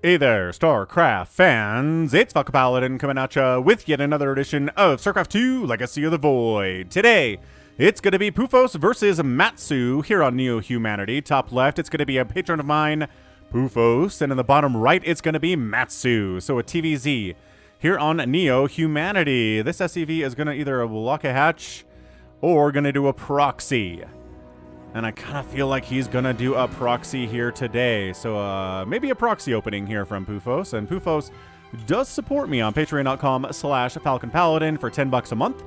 Hey there, StarCraft fans! It's Falcon Paladin coming at ya with yet another edition of StarCraft 2 Legacy of the Void. Today, it's going to be Mpoufos versus MatSu here on Neo Humanity. Top left, it's going to be a patron of mine, Mpoufos, and in the bottom right, it's going to be MatSu. So a TVZ here on Neo Humanity. This SCV is going to either block a hatch or going to do a proxy. And I kind of feel like he's going to do a proxy here today. So maybe a proxy opening here from Mpoufos. And Mpoufos does support me on patreon.com/FalconPaladin for $10 a month,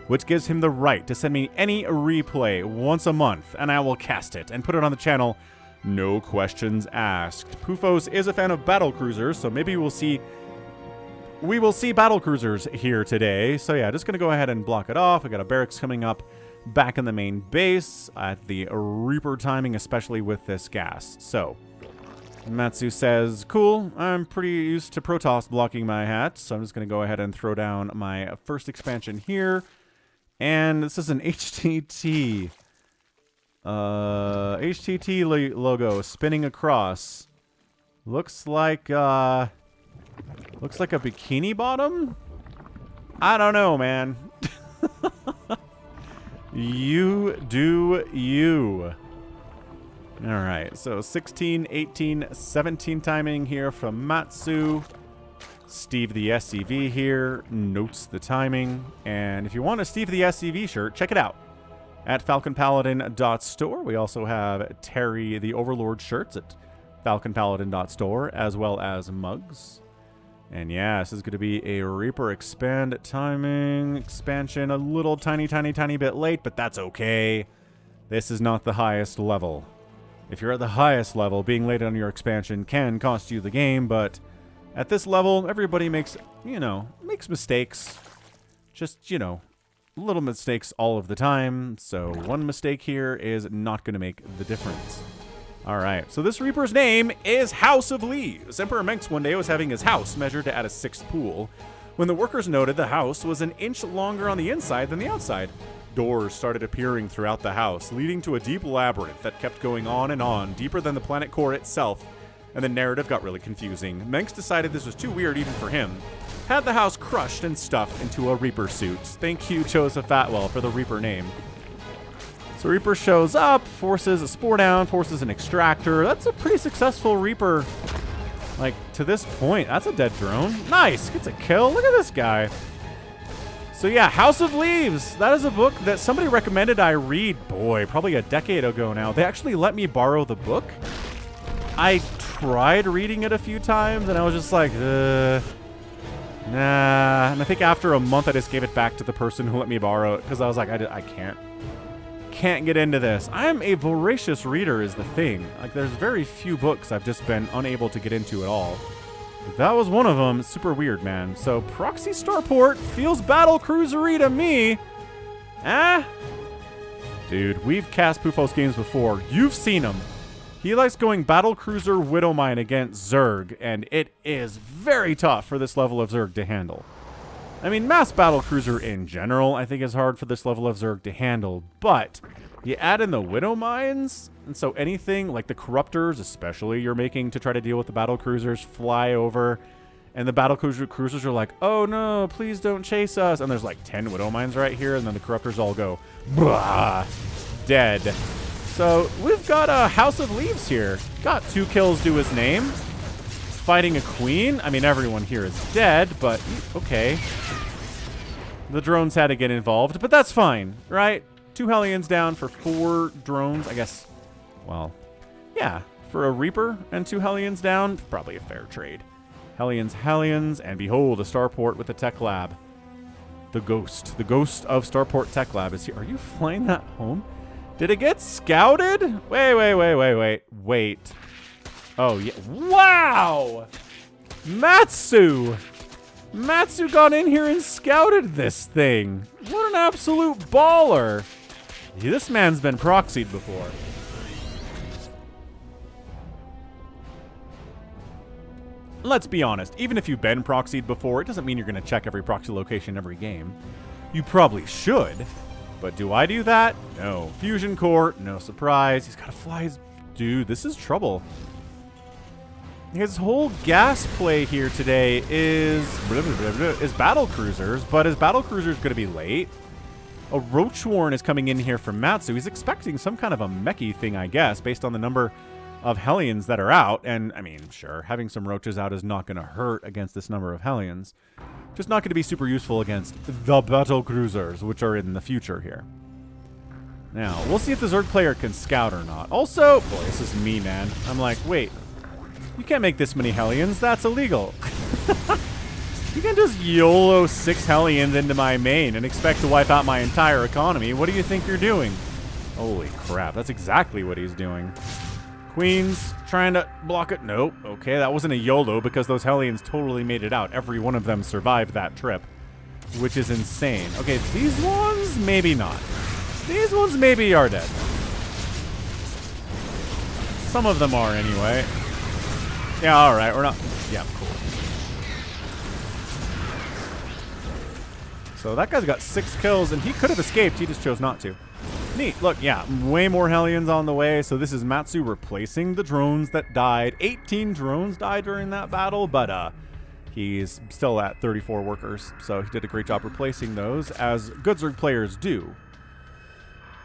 which gives him the right to send me any replay once a month. And I will cast it and put it on the channel. No questions asked. Mpoufos is a fan of battle cruisers, so maybe we will see battle cruisers here today. So yeah, just going to go ahead and block it off. I got a barracks coming up back in the main base at the Reaper timing, especially with this gas. So MatSu says, cool, I'm pretty used to Protoss blocking my hat, so I'm just going to go ahead and throw down my first expansion here. And this is an HTT. HTT logo spinning across. Looks like a bikini bottom? I don't know, man. You do you. Alright, so 16, 18, 17 timing here from MatSu. Steve the SCV here notes the timing. And if you want a Steve the SCV shirt, check it out at falconpaladin.store. We also have Terry the Overlord shirts at falconpaladin.store, as well as mugs. And yeah, this is going to be a Reaper expand timing expansion. A little tiny bit late, but that's okay. This is not the highest level. If you're at the highest level, being late on your expansion can cost you the game, but at this level, everybody makes mistakes. Just, little mistakes all of the time. So one mistake here is not going to make the difference. Alright, so this Reaper's name is House of Leaves. Emperor Menx one day was having his house measured to add a 6th pool, when the workers noted the house was an inch longer on the inside than the outside. Doors started appearing throughout the house, leading to a deep labyrinth that kept going on and on, deeper than the planet core itself, and the narrative got really confusing. Menx decided this was too weird even for him. Had the house crushed and stuffed into a Reaper suit. Thank you, Joseph Fatwell, for the Reaper name. So Reaper shows up, forces a spore down, forces an extractor. That's a pretty successful Reaper. Like, to this point, that's a dead drone. Nice, gets a kill. Look at this guy. So yeah, House of Leaves. That is a book that somebody recommended I read, boy, probably a decade ago now. They actually let me borrow the book. I tried reading it a few times, and I was just like, nah. And I think after a month, I just gave it back to the person who let me borrow it, because I was like, I can't get into this. I'm a voracious reader is the thing. Like, there's very few books I've just been unable to get into at all. That was one of them. It's super weird, man. So proxy starport feels battle cruisery to me. Dude, we've cast Mpoufos games before. You've seen him. He likes going battle cruiser Widowmine against Zerg, and it is very tough for this level of Zerg to handle. I mean, mass battle cruiser in general, I think, is hard for this level of Zerg to handle, but you add in the Widow Mines, and so anything like the Corruptors, especially, you're making to try to deal with the battle cruisers, fly over, and the battle cruisers are like, oh no, please don't chase us, and there's like 10 Widow Mines right here, and then the Corruptors all go, blah, dead. So we've got a House of Leaves here. Got 2 kills to his name. Fighting a queen. I mean, everyone here is dead, but okay. The drones had to get involved, but that's fine, right? 2 Hellions down for 4 drones, I guess. Well, yeah, for a Reaper and 2 Hellions down, probably a fair trade. Hellions, and behold, a starport with a tech lab. The ghost of Starport Tech Lab is here. Are you flying that home? Did it get scouted? Wait. Oh, yeah. Wow! MatSu got in here and scouted this thing. What an absolute baller. This man's been proxied before. Let's be honest. Even if you've been proxied before, it doesn't mean you're going to check every proxy location every game. You probably should. But do I do that? No. Fusion core, no surprise. He's got to fly his... Dude, this is trouble. his whole gas play here today is battle cruisers, but his battle cruiser is going to be late. A Roach Warren is coming in here from MatSu. He's expecting some kind of a mechy thing, I guess, based on the number of Hellions that are out. And, I mean, sure, having some Roaches out is not going to hurt against this number of Hellions. Just not going to be super useful against the battle cruisers, which are in the future here. Now, we'll see if the Zerg player can scout or not. Also, boy, this is me, man. I'm like, wait, you can't make this many Hellions. That's illegal. You can just YOLO 6 Hellions into my main and expect to wipe out my entire economy. What do you think you're doing? Holy crap, that's exactly what he's doing. Queens trying to block it. Nope. Okay, that wasn't a YOLO because those Hellions totally made it out. Every one of them survived that trip, which is insane. Okay, these ones, maybe not. These ones maybe are dead. Some of them are anyway. Yeah, alright, we're not... Yeah, cool. So that guy's got 6 kills, and he could have escaped. He just chose not to. Neat. Look, yeah, way more Hellions on the way. So this is MatSu replacing the drones that died. 18 drones died during that battle, but he's still at 34 workers. So he did a great job replacing those, as good Zerg players do.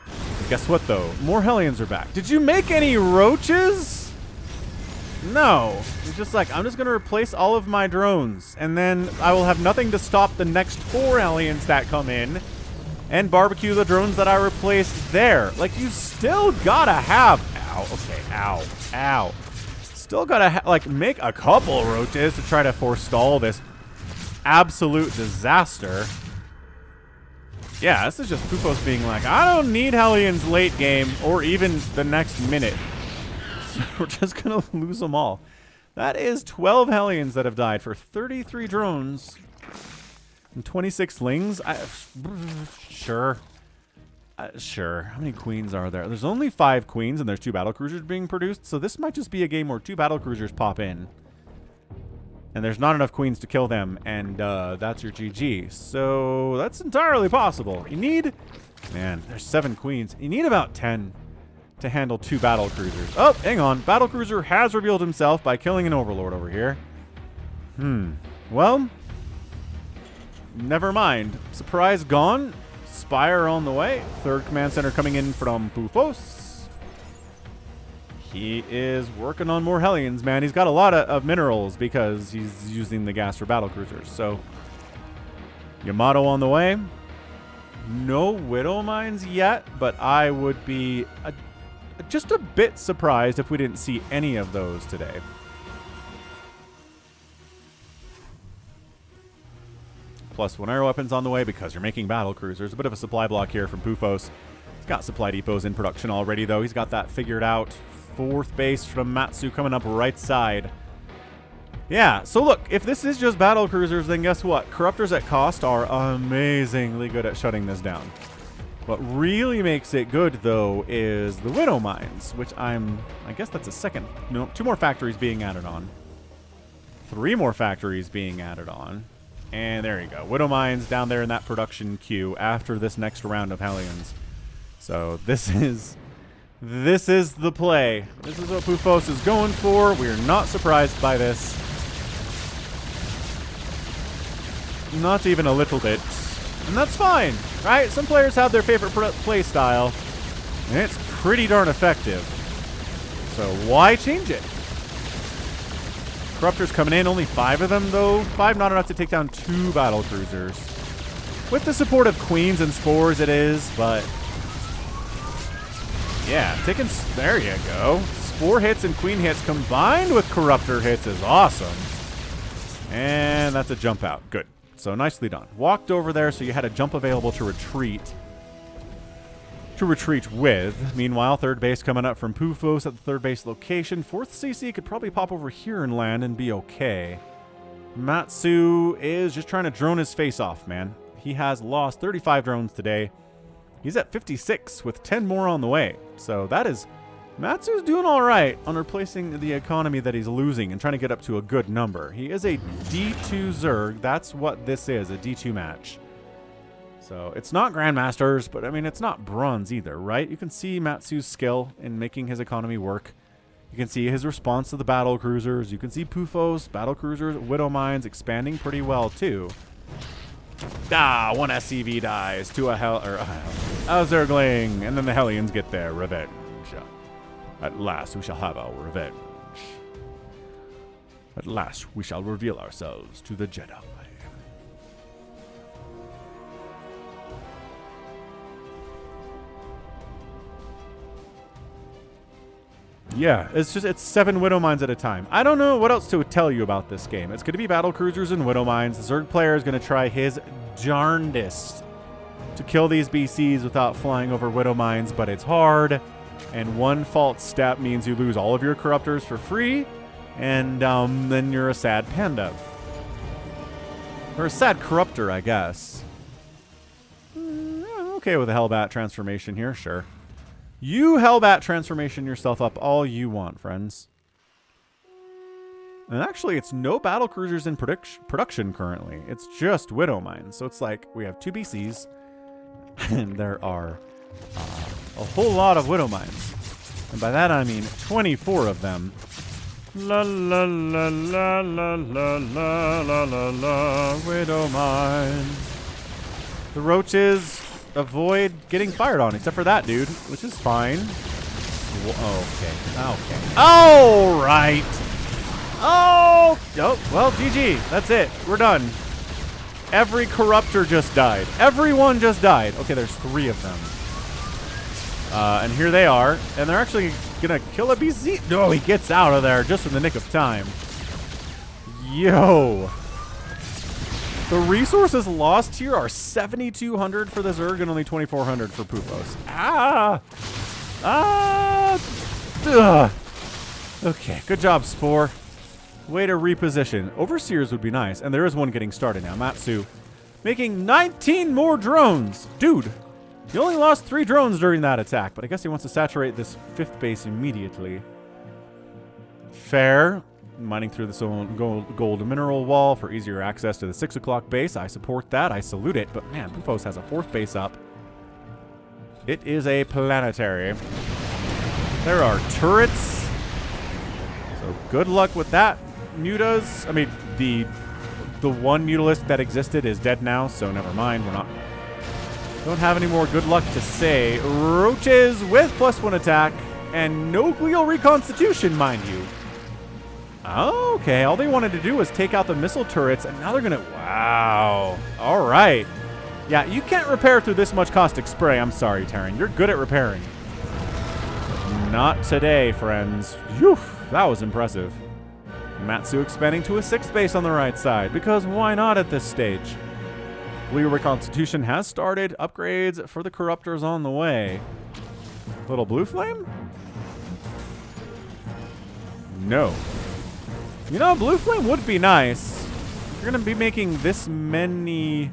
And guess what, though? More Hellions are back. Did you make any Roaches? No. He's just like, I'm just going to replace all of my drones, and then I will have nothing to stop the next 4 Hellions that come in and barbecue the drones that I replaced there. Like, you still gotta have... Ow, okay, ow, ow. Still gotta, like, make a couple Roaches to try to forestall this absolute disaster. Yeah, this is just Mpoufos being like, I don't need Hellions late game or even the next minute. So we're just gonna lose them all. That is 12 Hellions that have died for 33 drones and 26 Lings. Sure. Sure. How many Queens are there? There's only 5 Queens and there's 2 battlecruisers being produced, so this might just be a game where 2 battlecruisers pop in. And there's not enough Queens to kill them, and that's your GG. So that's entirely possible. You need... Man, there's 7 Queens. You need about 10 to handle 2 battlecruisers. Oh, hang on. Battlecruiser has revealed himself by killing an Overlord over here. Well, never mind. Surprise gone. Spire on the way. 3rd command center coming in from Mpoufos. He is working on more Hellions, man. He's got a lot of minerals because he's using the gas for battlecruisers. So, Yamato on the way. No Widow Mines yet, but I would be just a bit surprised if we didn't see any of those today. Plus 1 air weapons on the way because you're making battle cruisers. A bit of a supply block here from Mpoufos. He's got supply depots in production already, though. He's got that figured out. 4th base from MatSu coming up right side. Yeah, so look, if this is just battle cruisers, then guess what? Corruptors at cost are amazingly good at shutting this down. What really makes it good, though, is the Widow Mines, which I guess that's a second. No, 2 more factories being added on. 3 more factories being added on. And there you go. Widow Mines down there in that production queue after this next round of Hellions. So this is the play. This is what Mpoufos is going for. We are not surprised by this. Not even a little bit. And that's fine, right? Some players have their favorite play style, and it's pretty darn effective. So why change it? Corruptors coming in, only 5 of them, though. 5 not enough to take down 2 battle cruisers. With the support of Queens and Spores, it is, but... Yeah, taking... There you go. Spore hits and Queen hits combined with Corruptor hits is awesome. And that's a jump out. Good. So nicely done. Walked over there, so you had a jump available to retreat. With. Meanwhile, 3rd base coming up from Mpoufos at the 3rd base location. 4th CC could probably pop over here and land and be okay. MatSu is just trying to drone his face off, man. He has lost 35 drones today. He's at 56 with 10 more on the way. So that is... MatSu's doing all right on replacing the economy that he's losing and trying to get up to a good number. He is a D2 Zerg. That's what this is, a D2 match. So it's not Grandmasters, but I mean, it's not bronze either, right? You can see MatSu's skill in making his economy work. You can see his response to the battle cruisers. You can see Mpoufos, battle cruisers, widow mines expanding pretty well too. Ah, one SCV dies to a Zergling, and then the Hellions get their revenge. At last we shall have our revenge. At last we shall reveal ourselves to the Jedi. Yeah, it's 7 Widow Mines at a time. I don't know what else to tell you about this game. It's going to be battle cruisers and Widow Mines. The Zerg player is going to try his darndest to kill these BCs without flying over Widow Mines, but it's hard. And one false step means you lose all of your corruptors for free, and then you're a sad panda. Or a sad corruptor, I guess. I'm okay with a Hellbat transformation here, sure. You Hellbat transformation yourself up all you want, friends. And actually, it's no battle cruisers in production currently. It's just Widow Mines. So it's like we have 2 BCs, and there are a whole lot of Widow Mines. And by that I mean 24 of them. La la la la la la la la la la, Widow Mines. The roaches avoid getting fired on, except for that dude, which is fine. Okay. All right. Oh, well, GG. That's it. We're done. Every corruptor just died. Everyone just died. Okay, there's 3 of them. And here they are. And they're actually going to kill a BC. No, he gets out of there just in the nick of time. Yo. The resources lost here are 7,200 for the Zerg and only 2,400 for Mpoufos. Okay, good job, Spore. Way to reposition. Overseers would be nice, and there is one getting started now. MatSu making 19 more drones. Dude, he only lost 3 drones during that attack, but I guess he wants to saturate this 5th base immediately. Fair. Mining through this gold mineral wall for easier access to the 6 o'clock base. I support that. I salute it. But man, Mpoufos has a 4th base up. It is a planetary. There are turrets. So good luck with that. Mutas. I mean, the one Mutalist that existed is dead now, so never mind. Don't have any more good luck to say. Roaches with +1 attack and no glial reconstitution, mind you. Okay, all they wanted to do was take out the missile turrets, and now they're going to... Wow. All right. Yeah, you can't repair through this much caustic spray. I'm sorry, Terran. You're good at repairing. Not today, friends. Whew, that was impressive. MatSu expanding to a 6th base on the right side, because why not at this stage? Glial reconstitution has started. Upgrades for the corruptors on the way. Little blue flame? No. You know, blue flame would be nice. You're going to be making this many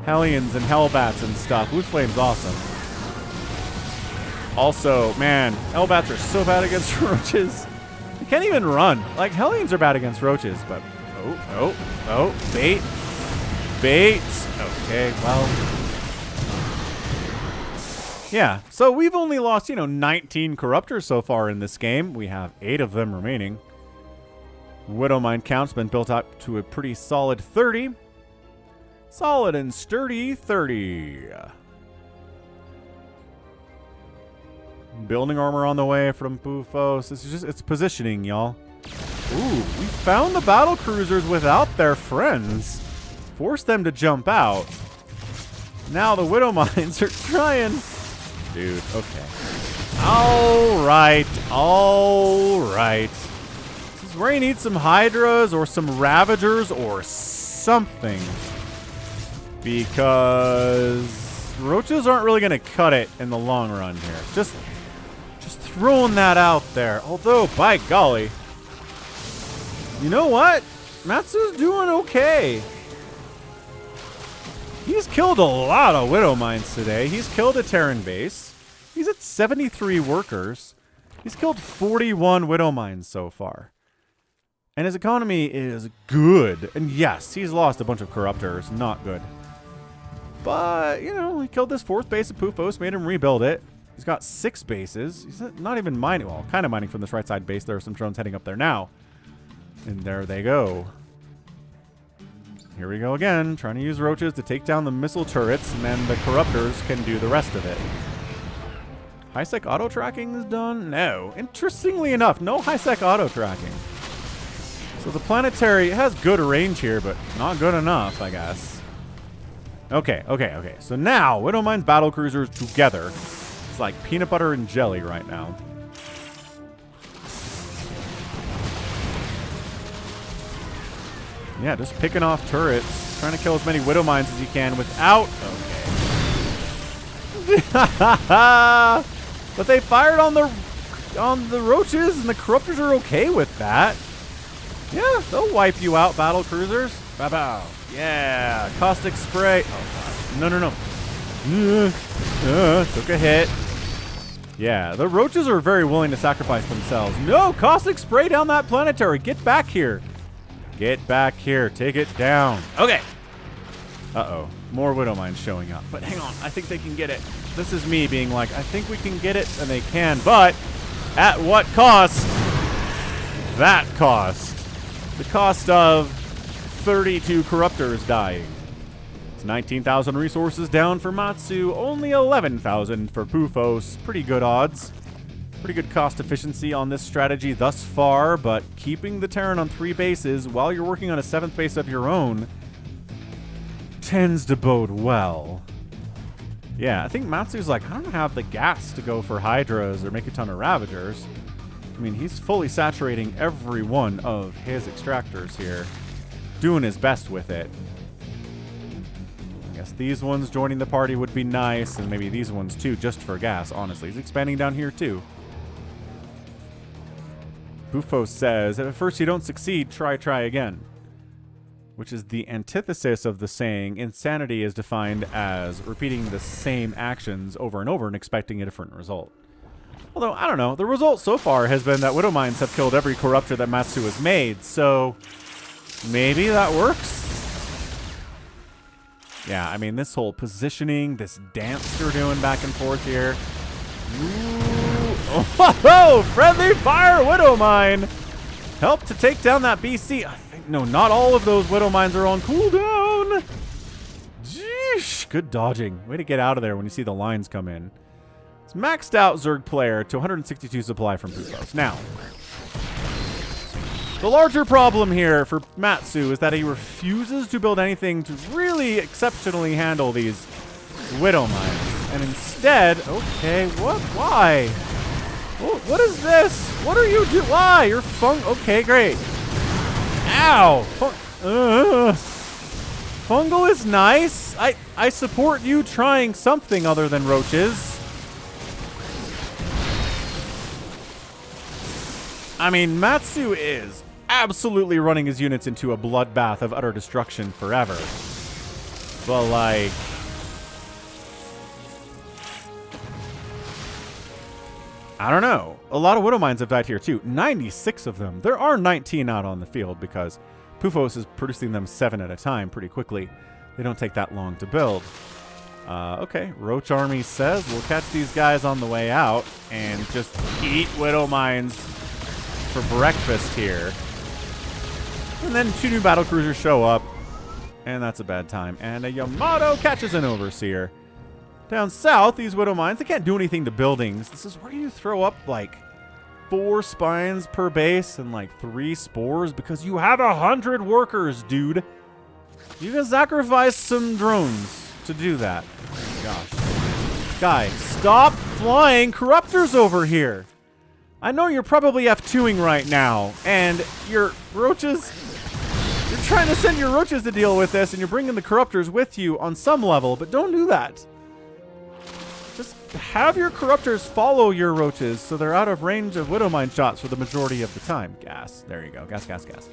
Hellions and Hellbats and stuff. Blue flame's awesome. Also, man, Hellbats are so bad against roaches. They can't even run. Like, Hellions are bad against roaches, but... Oh, bait. Bait. Okay, well... Yeah, so we've only lost, 19 Corruptors so far in this game. We have 8 of them remaining. Widow Mine count's been built up to a pretty solid 30. Solid and sturdy 30. Building armor on the way from Mpoufos. It's positioning, y'all. Ooh, we found the battle cruisers without their friends. Forced them to jump out. Now the Widow Mines are trying. Dude, okay. All right. This is where you need some Hydras or some Ravagers or something. Because roaches aren't really going to cut it in the long run here. Just throwing that out there. Although, by golly, you know what? MatSu's doing okay. He's killed a lot of Widow Mines today. He's killed a Terran base. He's at 73 workers. He's killed 41 Widow Mines so far. And his economy is good. And yes, he's lost a bunch of Corruptors. Not good. But, he killed this 4th base of Mpoufos, made him rebuild it. He's got 6 bases. He's not even mining. Well, kind of mining from this right side base. There are some drones heading up there now. And there they go. Here we go again, trying to use roaches to take down the missile turrets, and then the corruptors can do the rest of it. High-sec auto-tracking is done? No. Interestingly enough, no high-sec auto-tracking. So the planetary has good range here, but not good enough, I guess. Okay. So now, Widowmine's battle cruisers together. It's like peanut butter and jelly right now. Yeah, just picking off turrets. Trying to kill as many Widowmines as you can without... Okay. But they fired on the roaches, and the corruptors are okay with that. Yeah, they'll wipe you out, battle cruisers. Bow. Yeah, caustic spray. Oh, God. No. Took a hit. Yeah, the roaches are very willing to sacrifice themselves. No, caustic spray down that planetary. Get back here. Get back here. Take it down. Okay. Uh-oh. More Widowmines showing up. But hang on. I think they can get it. This is me being like, I think we can get it, and they can. But at what cost? That cost. The cost of 32 corruptors dying. It's 19,000 resources down for MatSu. Only 11,000 for Mpoufos. Pretty good odds. Pretty good cost efficiency on this strategy thus far, but keeping the Terran on 3 bases while you're working on a 7th base of your own tends to bode well. Yeah, I think MatSu's like, I don't have the gas to go for Hydras or make a ton of Ravagers. I mean, he's fully saturating every one of his extractors here. Doing his best with it. I guess these ones joining the party would be nice, and maybe these ones too, just for gas, honestly. He's expanding down here too. Mpoufos says, if at first you don't succeed, try again. Which is the antithesis of the saying, insanity is defined as repeating the same actions over and over and expecting a different result. Although, I don't know, the result so far has been that Widowmines have killed every corruptor that MatSu has made, so maybe that works? Yeah, I mean, this whole positioning, this dance they're doing back and forth here. Ooh. Oh, friendly fire Widowmine! Help to take down that BC. I think, no, not all of those Widowmines are on cooldown. Jeesh, good dodging. Way to get out of there when you see the lines come in. It's maxed out Zerg player to 162 supply from Mpoufos. Now, the larger problem here for MatSu is that he refuses to build anything to really exceptionally handle these Widowmines. And instead, okay, what? Why? What is this? What are you doing? Why? You're okay, great. Ow! Fungal is nice. I support you trying something other than roaches. I mean, MatSu is absolutely running his units into a bloodbath of utter destruction forever. But, like... I don't know. A lot of Widowmines have died here, too. 96 of them. There are 19 out on the field because Mpoufos is producing them 7 at a time pretty quickly. They don't take that long to build. Okay, Roach Army says we'll catch these guys on the way out and just eat Widowmines for breakfast here. And then 2 new battle cruisers show up, and that's a bad time. And a Yamato catches an Overseer. Down south, these Widowmines, they can't do anything to buildings. This is where you throw up like 4 spines per base and like 3 spores because you have 100 workers, dude. You can sacrifice some drones to do that. Oh my gosh. Guys, stop flying corruptors over here. I know you're probably F2ing right now, and your roaches... You're trying to send your roaches to deal with this, and you're bringing the corruptors with you on some level, but don't do that. Just have your corruptors follow your roaches so they're out of range of Widowmine shots for the majority of the time. Gas. There you go. Gas, gas, gas.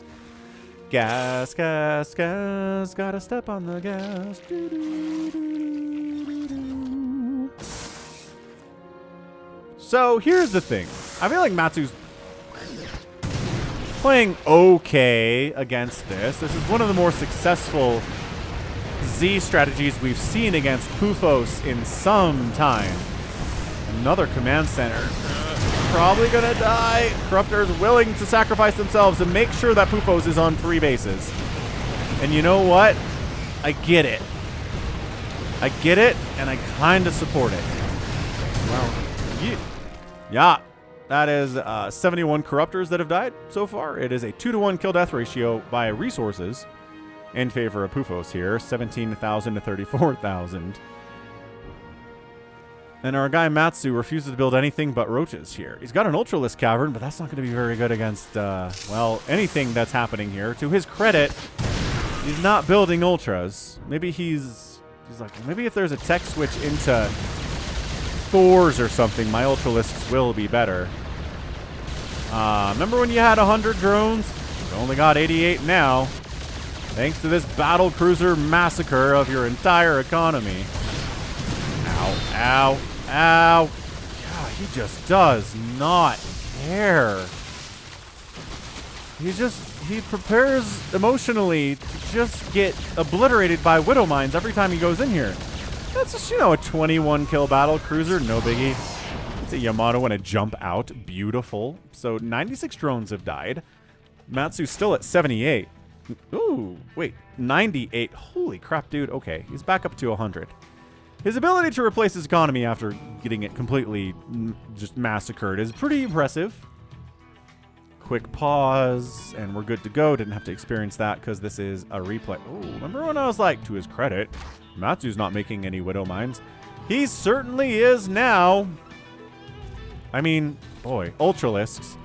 Gas, gas, gas. Gotta step on the gas. Doo, doo, doo, doo, doo. So here's the thing. I feel like MatSu's playing okay against this. This is one of the more successful Z strategies we've seen against Mpoufos in some time. And Another command center. Probably gonna die. Corruptors willing to sacrifice themselves to make sure that Mpoufos is on 3 bases. And you know what? I get it. I get it, and I kind of support it. Well, yeah. That is 71 Corruptors that have died so far. It is a 2-to-1 kill-death ratio by resources in favor of Mpoufos here. 17,000 to 34,000. And our guy MatSu refuses to build anything but roaches here. He's got an Ultralisk Cavern, but that's not going to be very good against, well, anything that's happening here. To his credit, he's not building Ultras. Maybe he's like, maybe if there's a tech switch into Thors or something, my Ultralisks will be better. Remember when you had 100 drones? You only got 88 now. Thanks to this battle cruiser massacre of your entire economy. Ow, ow, ow. God, he just does not care. He prepares emotionally to just get obliterated by Widow Mines every time he goes in here. That's just, you know, a 21 kill battle cruiser, no biggie. It's a Yamato and a jump out, beautiful. So 96 drones have died. MatSu's still at 78. Ooh, wait, 98. Holy crap, dude. Okay, he's back up to 100. His ability to replace his economy after getting it completely just massacred is pretty impressive. Quick pause, and we're good to go. Didn't have to experience that because this is a replay. Oh, remember when I was like, to his credit, MatSu's not making any Widow Mines? He certainly is now. I mean, boy, Ultralisks.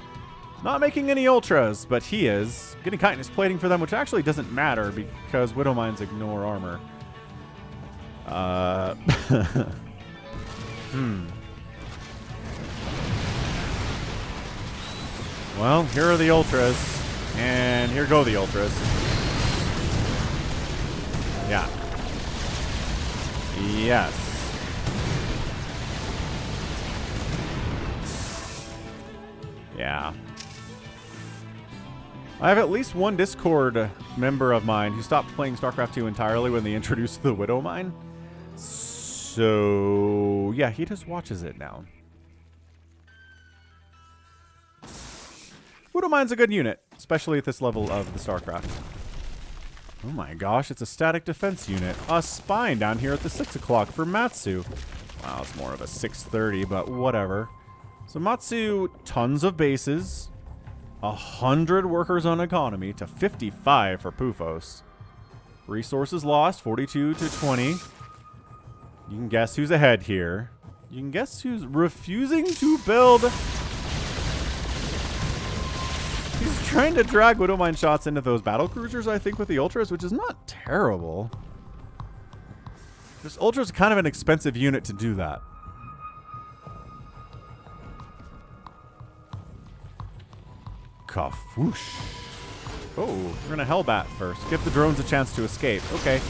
Not making any Ultras, but he is. Getting Chitinous Plating for them, which actually doesn't matter because Widow Mines ignore armor. Well, here are the Ultras, and here go the Ultras. Yeah. Yes. Yeah. I have at least one Discord member of mine who stopped playing StarCraft 2 entirely when they introduced the Widow Mine. So, yeah, he just watches it now. Widow Mine's a good unit, especially at this level of the StarCraft. Oh my gosh, it's a static defense unit. A spine down here at the 6 o'clock for MatSu. Wow, it's more of a 6:30, but whatever. So MatSu, tons of bases. 100 workers on economy to 55 for Mpoufos. Resources lost, 42 to 20. You can guess who's ahead here. You can guess who's refusing to build. He's trying to drag Widow Mine shots into those battle cruisers, I think, with the Ultras, which is not terrible. Just Ultra's kind of an expensive unit to do that. Kafoosh. Oh, we're gonna Hellbat first. Give the drones a chance to escape. Okay.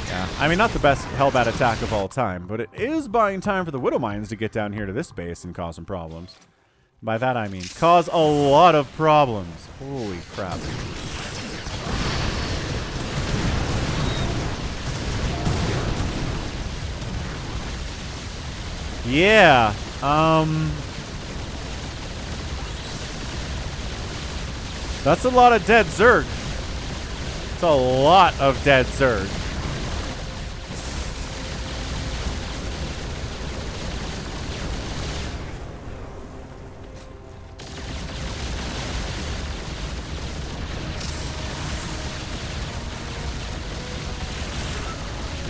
Yeah, I mean, not the best Hellbat attack of all time, but it is buying time for the Widow Mines to get down here to this base and cause some problems. By that I mean cause a lot of problems. Holy crap. Yeah. That's a lot of dead Zerg. It's a lot of dead Zerg.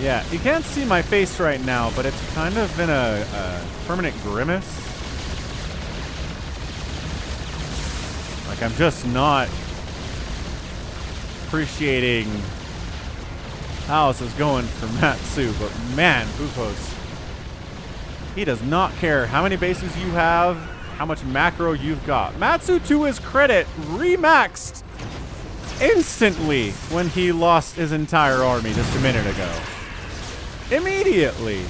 Yeah, you can't see my face right now, but it's kind of in a permanent grimace. Like, I'm just not appreciating how this is going for MatSu, but man, Mpoufos, he does not care how many bases you have, how much macro you've got. MatSu, to his credit, remaxed instantly when he lost his entire army just a minute ago. Immediately.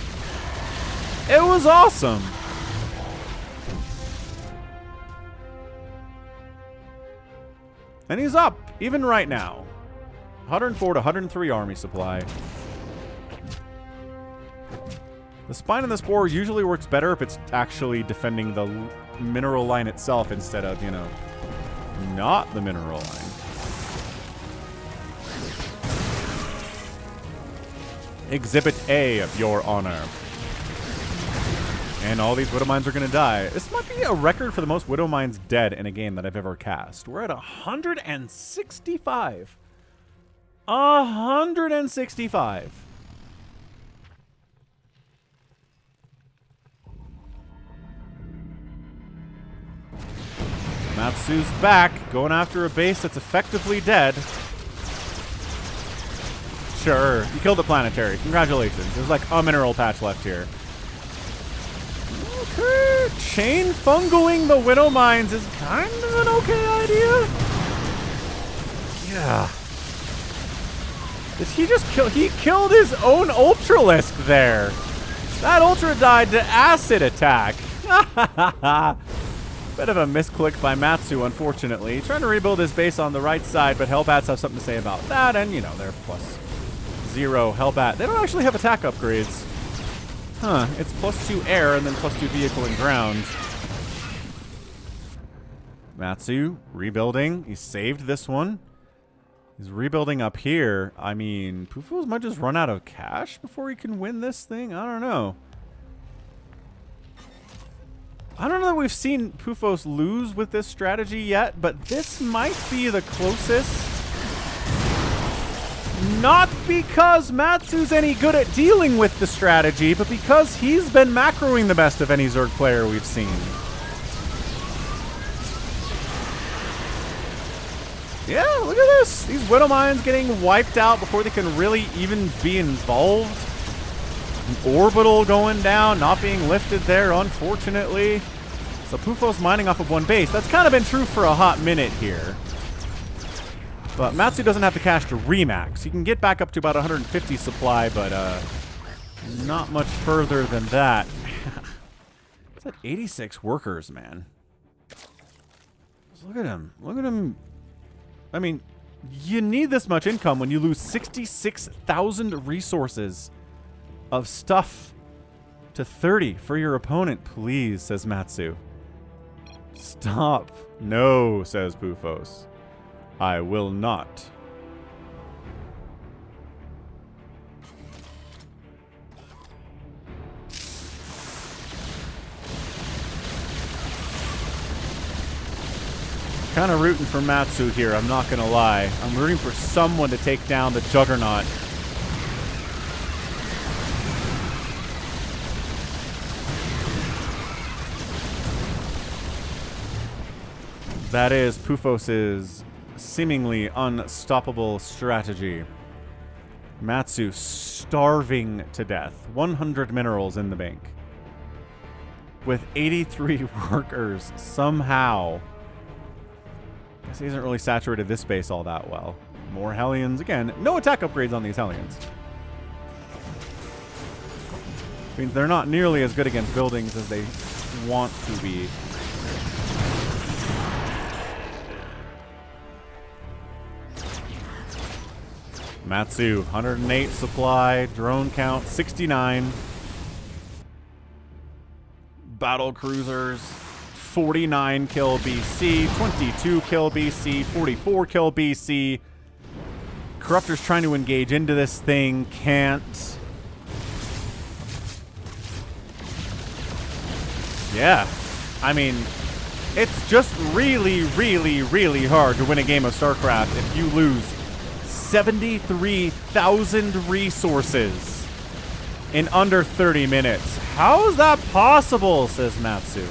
It was awesome. And he's up, even right now. 104 to 103 army supply. The spine and the spore usually works better if it's actually defending the mineral line itself instead of, you know, not the mineral line. Exhibit A, Your Honor. And all these Widow Mines are going to die. This might be a record for the most Widow Mines dead in a game that I've ever cast. We're at 165. 165. MatSu's back, going after a base that's effectively dead. Sure, you killed the planetary. Congratulations. There's like a mineral patch left here. Okay, chain fungoing the Widow Mines is kind of an okay idea. Yeah. Did he just kill? He killed his own Ultralisk there. That Ultra died to acid attack. Bit of a misclick by MatSu, unfortunately. Trying to rebuild his base on the right side, but Hellbats have something to say about that, and, you know, they're +0 Hellbat. They don't actually have attack upgrades. Huh, it's +2 air and then +2 vehicle and ground. MatSu rebuilding. He saved this one. He's rebuilding up here. I mean, Mpoufos might just run out of cash before he can win this thing. I don't know. I don't know that we've seen Mpoufos lose with this strategy yet, but this might be the closest. Not because MatSu's any good at dealing with the strategy, but because he's been macroing the best of any Zerg player we've seen. Yeah, look at this. These Widow Mines getting wiped out before they can really even be involved. An orbital going down, not being lifted there, unfortunately. So Mpoufos mining off of one base. That's kind of been true for a hot minute here. But MatSu doesn't have the cash to remax. He can get back up to about 150 supply, but not much further than that. It's at 86 workers, man. Just look at him. Look at him. I mean, you need this much income when you lose 66,000 resources of stuff to 30 for your opponent. Please, says MatSu. Stop. No, says Mpoufos. I will not. Kind of rooting for MatSu here, I'm not going to lie. I'm rooting for someone to take down the Juggernaut. That is Mpoufos' seemingly unstoppable strategy. MatSu starving to death. 100 minerals in the bank. With 83 workers, somehow. Guess he hasn't really saturated this base all that well. More Hellions. Again, no attack upgrades on these Hellions. I mean, they're not nearly as good against buildings as they want to be. MatSu, 108 supply, drone count, 69. Battle cruisers, 49 kill BC, 22 kill BC, 44 kill BC. Corruptor's trying to engage into this thing, can't. Yeah, I mean, it's just really, really, really hard to win a game of StarCraft if you lose 73,000 resources in under 30 minutes. How is that possible, says MatSu.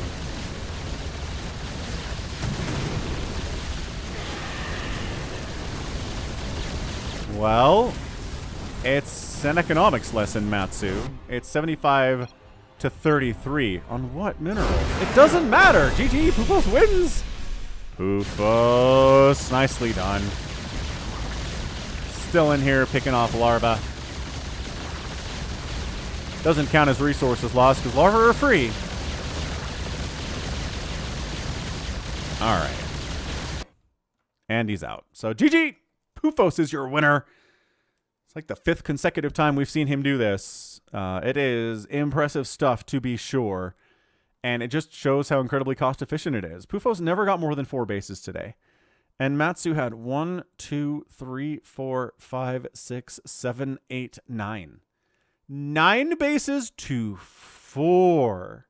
Well, it's an economics lesson, MatSu. It's 75 to 33. On what mineral? It doesn't matter. GG, Mpoufos wins. Mpoufos, nicely done. Still in here picking off larvae. Doesn't count as resources lost because larvae are free. All right. And he's out. So GG, Mpoufos is your winner. It's like the 5th consecutive time we've seen him do this. It is impressive stuff, to be sure. And it just shows how incredibly cost efficient it is. Mpoufos never got more than 4 bases today. And MatSu had 1, 2, 3, 4, 5, 6, 7, 8, 9. 9 bases to 4.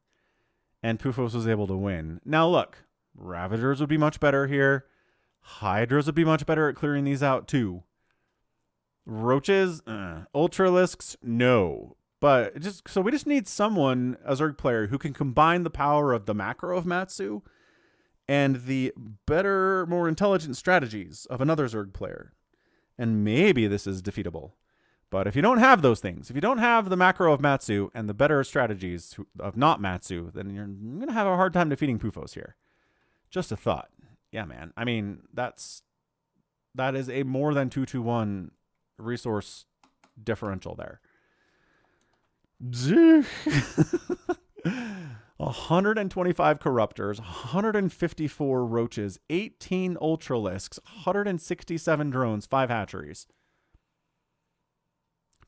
And Mpoufos was able to win. Now look, Ravagers would be much better here. Hydras would be much better at clearing these out too. Roaches, Ultralisks, no. But we just need someone, a Zerg player, who can combine the power of the macro of MatSu and the better, more intelligent strategies of another Zerg player. And maybe this is defeatable. But if you don't have those things, if you don't have the macro of MatSu and the better strategies of not MatSu, then you're going to have a hard time defeating Mpoufos here. Just a thought. Yeah, man. I mean, that is a more than 2-1 resource differential there. 125 Corruptors, 154 Roaches, 18 Ultralisks, 167 Drones, 5 Hatcheries.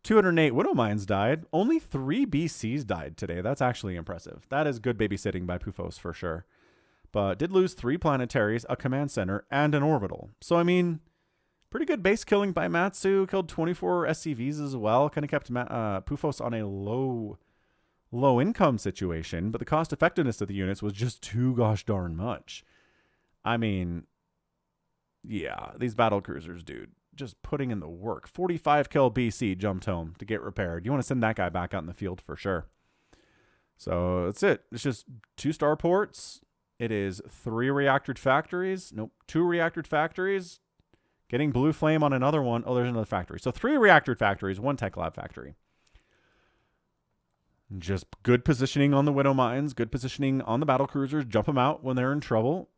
208 Widow Mines died. Only 3 BCs died today. That's actually impressive. That is good babysitting by Mpoufos for sure. But did lose 3 planetaries, a command center, and an orbital. So, I mean, pretty good base killing by MatSu. Killed 24 SCVs as well. Kind of kept Mpoufos on a low income situation. But the cost effectiveness of the units was just too gosh darn much. I mean, yeah, these battle cruisers, dude. Just putting in the work. 45 kill BC jumped home to get repaired. You want to send that guy back out in the field for sure. So that's it. It's just 2 starports. It is 3 reactored factories. Nope, 2 reactored factories. Getting blue flame on another one. Oh, there's another factory. So 3 reactored factories, 1 tech lab factory. Just good positioning on the Widow Mines. Good positioning on the battle cruisers. Jump them out when they're in trouble.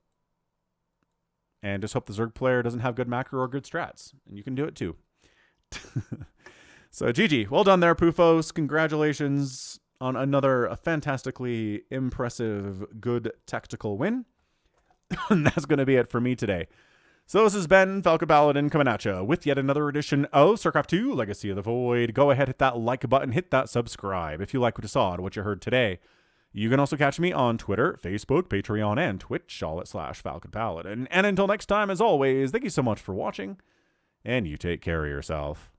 And just hope the Zerg player doesn't have good macro or good strats. And you can do it too. So GG. Well done there, Mpoufos. Congratulations on another fantastically impressive, good tactical win. And that's going to be it for me today. So this has been Falcon Paladin coming at you with yet another edition of StarCraft 2 Legacy of the Void. Go ahead, hit that like button, hit that subscribe if you like what you saw and what you heard today. You can also catch me on Twitter, Facebook, Patreon, and Twitch, all at /Falcon Paladin. And until next time, as always, thank you so much for watching, and you take care of yourself.